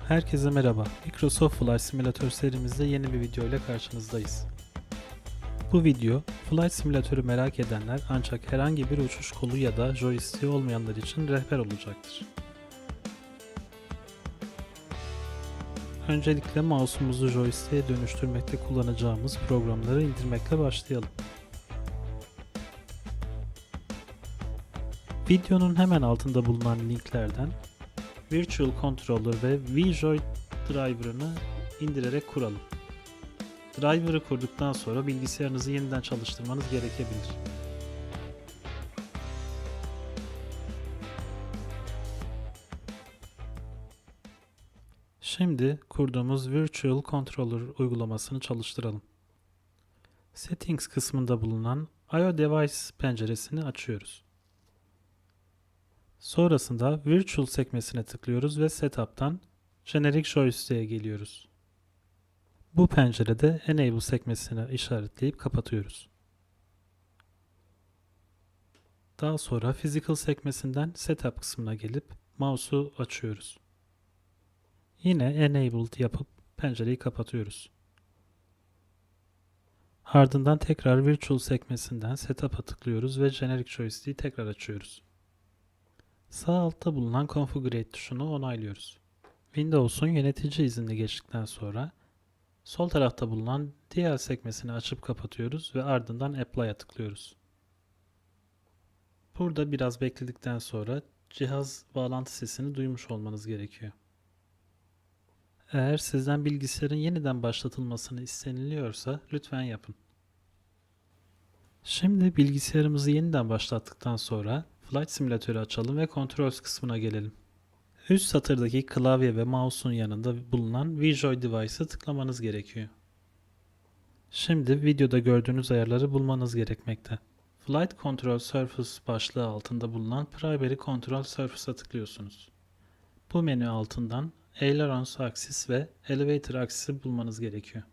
Herkese merhaba. Microsoft Flight Simulator serimizde yeni bir video ile karşınızdayız. Bu video, Flight Simulator'ı merak edenler ancak herhangi bir uçuş kolu ya da joystick olmayanlar için rehber olacaktır. Öncelikle mouse'umuzu joystick'e dönüştürmekte kullanacağımız programları indirmekle başlayalım. Videonun hemen altında bulunan linklerden Virtual Controller ve VJoy Driver'ını indirerek kuralım. Driver'ı kurduktan sonra bilgisayarınızı yeniden çalıştırmanız gerekebilir. Şimdi kurduğumuz Virtual Controller uygulamasını çalıştıralım. Settings kısmında bulunan I/O Device penceresini açıyoruz. Sonrasında Virtual sekmesine tıklıyoruz ve Setup'tan Generic Joystick'e geliyoruz. Bu pencerede Enable sekmesini işaretleyip kapatıyoruz. Daha sonra Physical sekmesinden Setup kısmına gelip mouse'u açıyoruz. Yine Enabled yapıp pencereyi kapatıyoruz. Ardından tekrar Virtual sekmesinden Setup'a tıklıyoruz ve Generic Joystick'i tekrar açıyoruz. Sağ altta bulunan Configurate tuşunu onaylıyoruz. Windows'un yönetici iznini geçtikten sonra sol tarafta bulunan diğer sekmesini açıp kapatıyoruz ve ardından Apply'a tıklıyoruz. Burada biraz bekledikten sonra cihaz bağlantı sesini duymuş olmanız gerekiyor. Eğer sizden bilgisayarın yeniden başlatılmasını isteniliyorsa lütfen yapın. Şimdi bilgisayarımızı yeniden başlattıktan sonra Flight Simulator'ı açalım ve Controls kısmına gelelim. Üst satırdaki klavye ve mouse'un yanında bulunan VJoy Device'ı tıklamanız gerekiyor. Şimdi videoda gördüğünüz ayarları bulmanız gerekmekte. Flight Control Surface başlığı altında bulunan Primary Control Surface'a tıklıyorsunuz. Bu menü altından Ailerons Axis ve Elevator Axis'i bulmanız gerekiyor.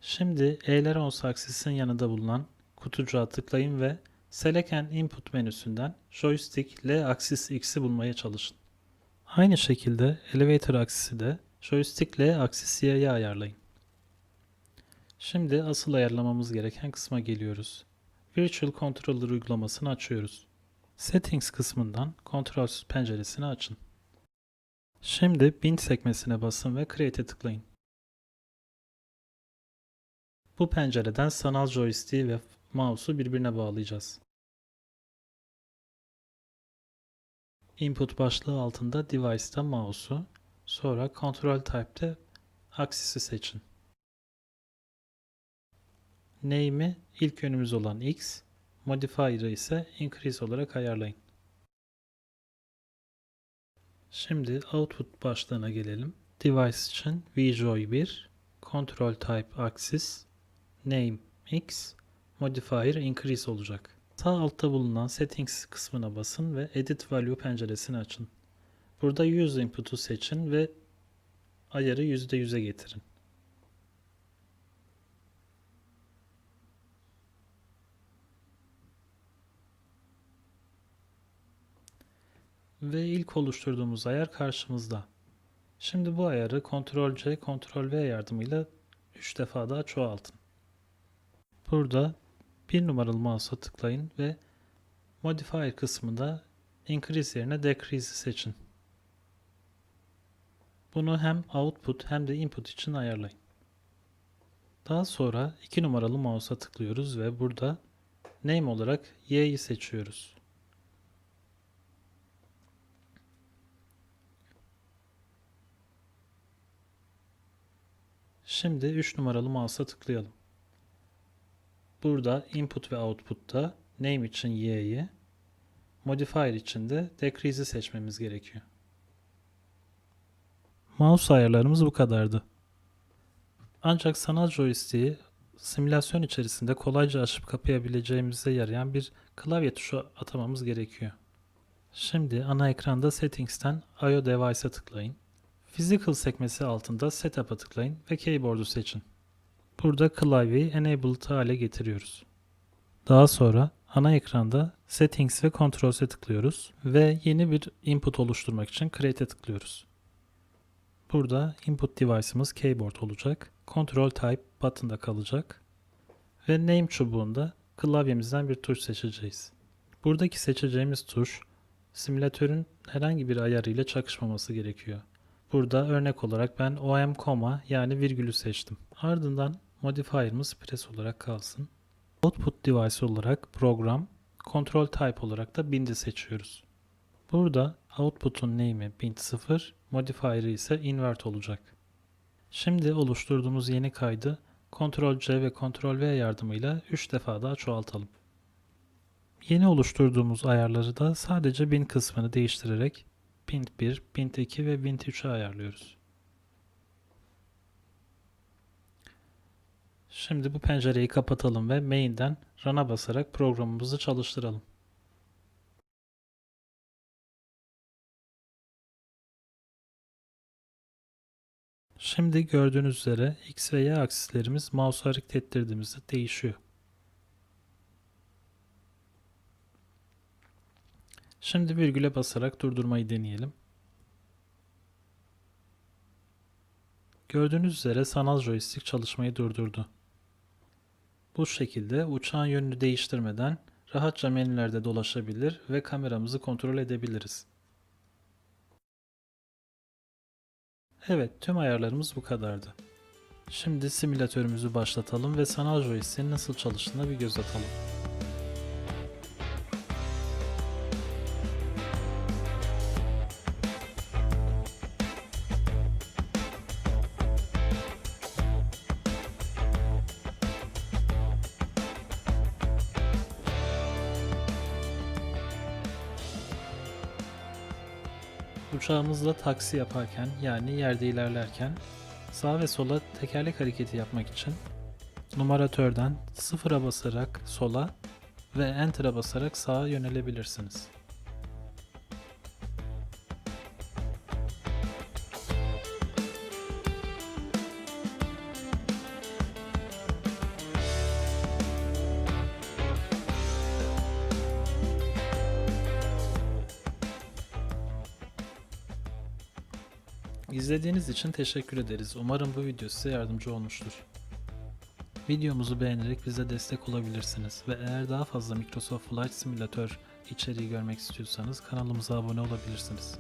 Şimdi Ailerons Axis'in yanında bulunan kutucuğa tıklayın ve Select an Input menüsünden Joystick L-Axis X'i bulmaya çalışın. Aynı şekilde Elevator Axis'i de Joystick L-Axis Y'ye ayarlayın. Şimdi asıl ayarlamamız gereken kısma geliyoruz. Virtual Controller uygulamasını açıyoruz. Settings kısmından Controls penceresini açın. Şimdi Bin sekmesine basın ve Create'e tıklayın. Bu pencereden sanal joystick'i ve mouse'u birbirine bağlayacağız. Input başlığı altında Device'da mouse'u, sonra Control Type'te Axis'i seçin. Name'i ilk yönümüz olan X, Modifier'ı ise Increase olarak ayarlayın. Şimdi Output başlığına gelelim. Device için VJoy 1, Control Type Axis, Name X, Modifier Increase olacak. Sağ altta bulunan Settings kısmına basın ve Edit Value penceresini açın. Burada Use Input'u seçin ve ayarı %100'e getirin. Ve ilk oluşturduğumuz ayar karşımızda. Şimdi bu ayarı Ctrl+C, Ctrl+V yardımıyla 3 defa daha çoğaltın. Burada bir numaralı mouse'a tıklayın ve Modifier kısmında Increase yerine Decrease'i seçin. Bunu hem Output hem de Input için ayarlayın. Daha sonra 2 numaralı mouse'a tıklıyoruz ve burada Name olarak Y'yi seçiyoruz. Şimdi 3 numaralı mouse'a tıklayalım. Burada Input ve Output'ta Name için Y'yi, Modifier için de Decrease'i seçmemiz gerekiyor. Mouse ayarlarımız bu kadardı. Ancak sanal joystick'i simülasyon içerisinde kolayca açıp kapayabileceğimize yarayan bir klavye tuşu atamamız gerekiyor. Şimdi ana ekranda Settings'ten I/O Device'a tıklayın. Physical sekmesi altında Setup'a tıklayın ve Keyboard'u seçin. Burada klavyeyi Enabled hale getiriyoruz. Daha sonra ana ekranda Settings ve Controls'e tıklıyoruz ve yeni bir input oluşturmak için Create'e tıklıyoruz. Burada input device'ımız keyboard olacak. Control type button'da kalacak. Ve name çubuğunda klavyemizden bir tuş seçeceğiz. Buradaki seçeceğimiz tuş simülatörün herhangi bir ayarı ile çakışmaması gerekiyor. Burada örnek olarak ben OM koma yani virgülü seçtim. Ardından modifier'ımız press olarak kalsın. Output device olarak program, control type olarak da bind'i seçiyoruz. Burada output'un name'i bind0, modifier'ı ise invert olacak. Şimdi oluşturduğumuz yeni kaydı Ctrl+C ve Ctrl+V yardımıyla 3 defa daha çoğaltalım. Yeni oluşturduğumuz ayarları da sadece bin kısmını değiştirerek bind1, bind2 ve bind3'e ayarlıyoruz. Şimdi bu pencereyi kapatalım ve main'den run'a basarak programımızı çalıştıralım. Şimdi gördüğünüz üzere X ve Y aksislerimiz mouse'u hareket ettirdiğimizde değişiyor. Şimdi virgüle basarak durdurmayı deneyelim. Gördüğünüz üzere sanal joystick çalışmayı durdurdu. Bu şekilde uçağın yönünü değiştirmeden rahatça menülerde dolaşabilir ve kameramızı kontrol edebiliriz. Evet, tüm ayarlarımız bu kadardı. Şimdi simülatörümüzü başlatalım ve sanal joystick'in nasıl çalıştığına bir göz atalım. Uçağımızla taksi yaparken yani yerde ilerlerken sağa ve sola tekerlek hareketi yapmak için numaratörden 0'a basarak sola ve Enter'a basarak sağa yönelebilirsiniz. İzlediğiniz için teşekkür ederiz. Umarım bu video size yardımcı olmuştur. Videomuzu beğenerek bize destek olabilirsiniz ve eğer daha fazla Microsoft Flight Simulator içeriği görmek istiyorsanız kanalımıza abone olabilirsiniz.